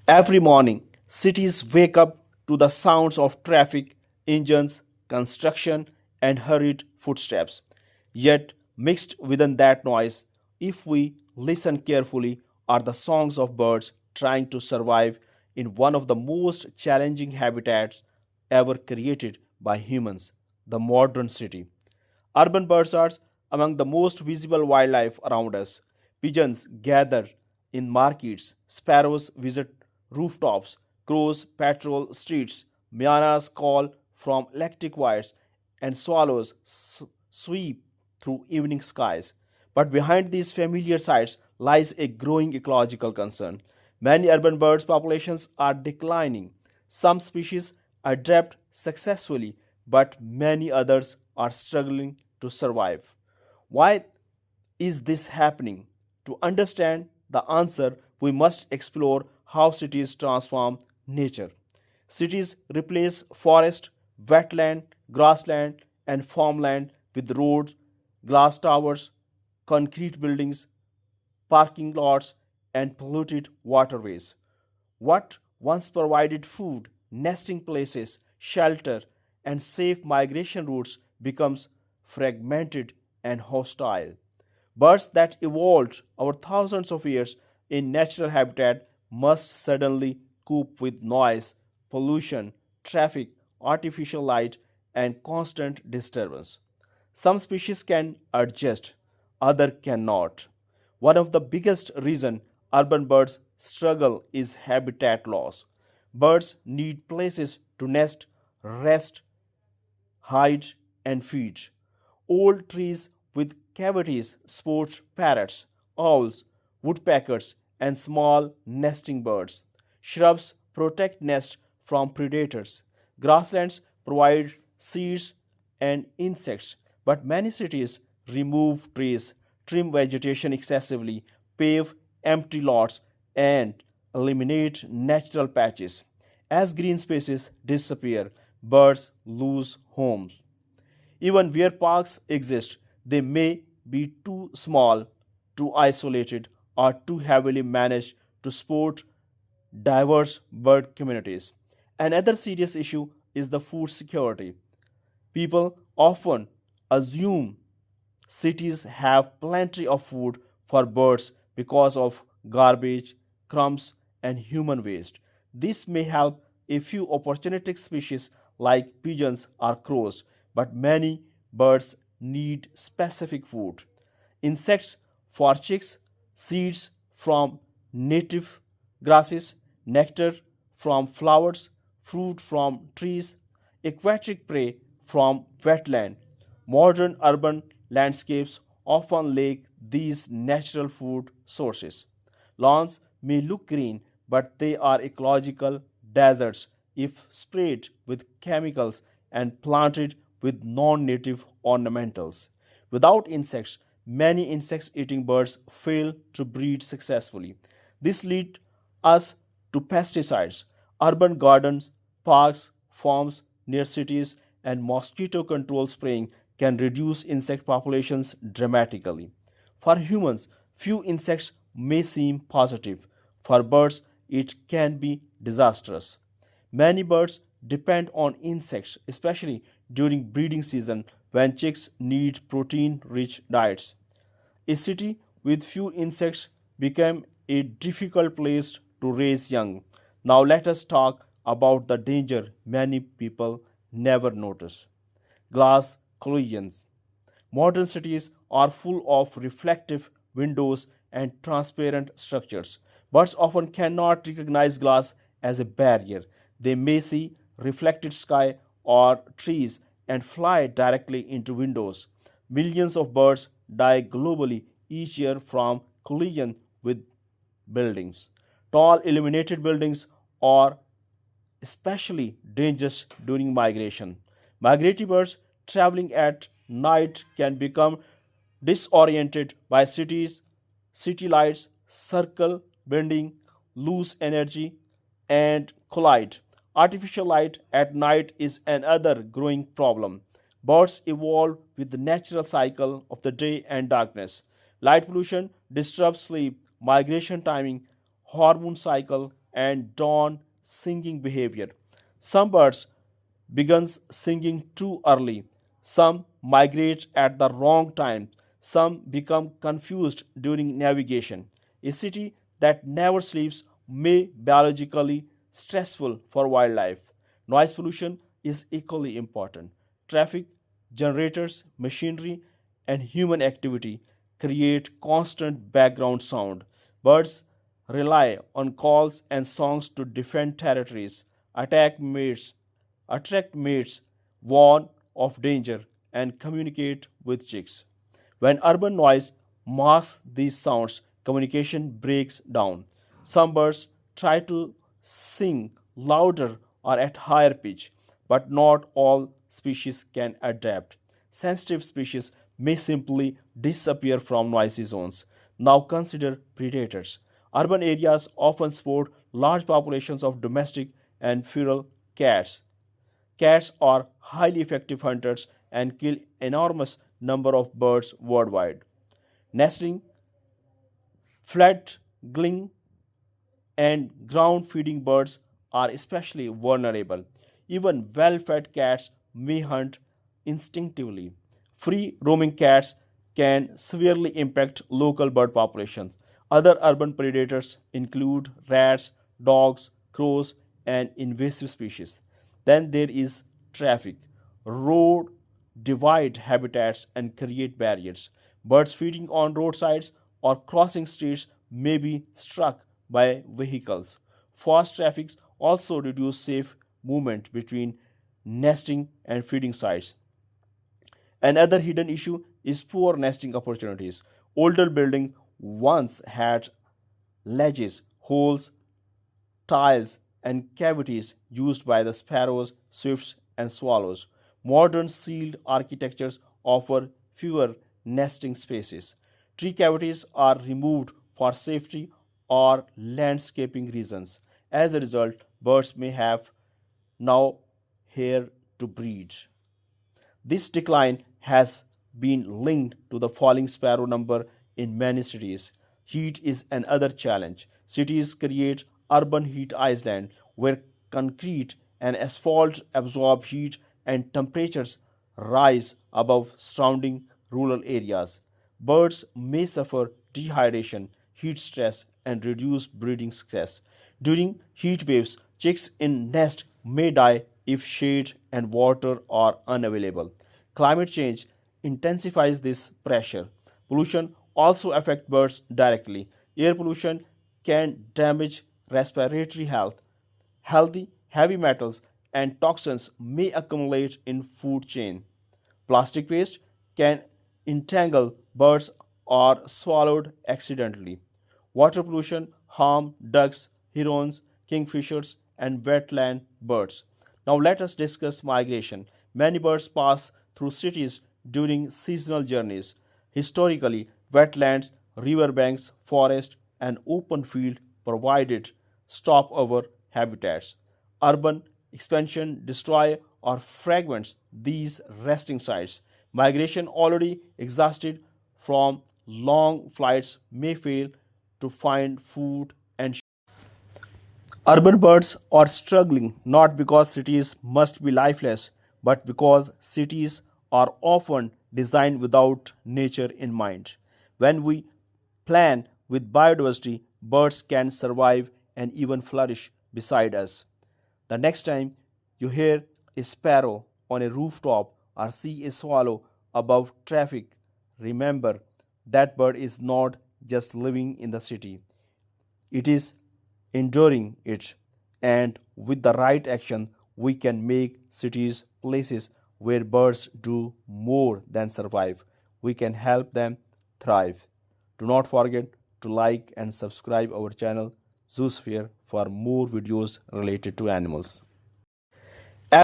Every morning, cities wake up to the sounds of traffic, engines, construction, and hurried footsteps. Yet, mixed within that noise, if we listen carefully, are the songs of birds trying to survive in one of the most challenging habitats ever created by humans, the modern city. Urban birds are among the most visible wildlife around us. Pigeons gather in markets, sparrows visit rooftops, crows patrol streets, mianas call from electric wires, and swallows sweep through evening skies. But behind these familiar sights lies a growing ecological concern. Many urban birds' populations are declining. Some species adapt successfully, but many others are struggling to survive. Why is this happening? To understand the answer, we must explore how cities transform nature. Cities replace forest, wetland, grassland, and farmland with roads, glass towers, concrete buildings, parking lots, and polluted waterways. What once provided food, nesting places, shelter, and safe migration routes becomes fragmented and hostile. Birds that evolved over thousands of years in natural habitat must suddenly cope with noise, pollution, traffic, artificial light, and constant disturbance. Some species can adjust, others cannot. One of the biggest reasons urban birds struggle is habitat loss. Birds need places to nest, rest, hide, and feed. Old trees with cavities sport parrots, owls, woodpeckers, and small nesting birds. Shrubs protect nests from predators. Grasslands provide seeds and insects, but many cities remove trees, trim vegetation excessively, pave empty lots, and eliminate natural patches. As green spaces disappear, birds lose homes. Even where parks exist, they may be too small, too isolated, or too heavily managed to support diverse bird communities. Another serious issue is the food security. People often assume cities have plenty of food for birds because of garbage, crumbs, and human waste. This may help a few opportunistic species like pigeons or crows, but many birds need specific food. Insects for chicks, seeds from native grasses, nectar from flowers, fruit from trees, aquatic prey from wetland. Modern urban landscapes often lack these natural food sources. Lawns may look green, but they are ecological deserts if sprayed with chemicals and planted with non native ornamentals. Without insects, many insect eating birds fail to breed successfully. This leads us to pesticides, urban gardens, parks, farms near cities, and mosquito control spraying can reduce insect populations dramatically. For humans, few insects may seem positive. For birds, it can be disastrous. Many birds depend on insects, especially during breeding season when chicks need protein rich diets. A city with few insects became a difficult place to raise young. Now let us talk about the danger many people never notice. Glass collisions. Modern cities are full of reflective windows and transparent structures. Birds often cannot recognize glass as a barrier. They may see reflected sky or trees and fly directly into windows. Millions of birds die globally each year from collision with buildings. Tall illuminated buildings are especially dangerous during migration. Migratory birds traveling at night can become disoriented by city lights, circle bending, lose energy, and collide. Artificial light at night is another growing problem. Birds evolve with the natural cycle of the day and darkness. Light pollution disrupts sleep, migration timing, hormone cycle, and dawn singing behavior. Some birds begins singing too early. Some migrate at the wrong time. Some become confused during navigation. A city that never sleeps may biologically stressful for wildlife. Noise pollution is equally important. Traffic, generators, machinery, and human activity create constant background sound. Birds rely on calls and songs to defend territories, attack mates, attract mates, warn of danger, and communicate with chicks. When urban noise masks these sounds, communication breaks down. Some birds try to sing louder or at higher pitch, but not all species can adapt. Sensitive species may simply disappear from noisy zones. Now consider predators. Urban areas often support large populations of domestic and feral cats. Cats are highly effective hunters and kill enormous number of birds worldwide. Nesting, fledgling, and ground feeding birds are especially vulnerable. Even well fed cats may hunt instinctively. Free roaming cats can severely impact local bird populations. Other urban predators include rats, dogs, crows, and invasive species. Then there is traffic. Road divide habitats and create barriers. Birds feeding on roadsides or crossing streets may be struck by vehicles. Fast traffic also reduce safe movement between nesting and feeding sites. Another hidden issue is poor nesting opportunities. Older buildings once had ledges, holes, tiles, and cavities used by the sparrows, swifts, and swallows. Modern sealed architectures offer fewer nesting spaces. Tree cavities are removed for safety or landscaping reasons. As a result, birds may have now here to breed. This decline has been linked to the falling sparrow number in many cities. Heat is another challenge. Cities create urban heat islands where concrete and asphalt absorb heat and temperatures rise above surrounding rural areas. Birds may suffer dehydration, heat stress, and reduced breeding success. During heat waves, chicks in nest may die if shade and water are unavailable. Climate change intensifies this pressure. Pollution also affects birds directly. Air pollution can damage respiratory health. Healthy heavy metals and toxins may accumulate in food chain. Plastic waste can entangle birds or swallowed accidentally. Water pollution harm ducks, herons, kingfishers, and wetland birds. Now let us discuss migration. Many birds pass through cities during seasonal journeys. Historically, wetlands, riverbanks, forests, and open field provided stopover habitats. Urban expansion destroy or fragments these resting sites. Migration already exhausted from long flights may fail to find food and urban birds are struggling not because cities must be lifeless, but because cities are often designed without nature in mind. When we plan with biodiversity, birds can survive and even flourish beside us. The next time you hear a sparrow on a rooftop or see a swallow above traffic, remember that bird is not just living in the city, it is enduring it. And with the right action, we can make cities places where birds do more than survive. We can help them thrive. Do not forget to like and subscribe our channel Zoosphere for more videos related to animals.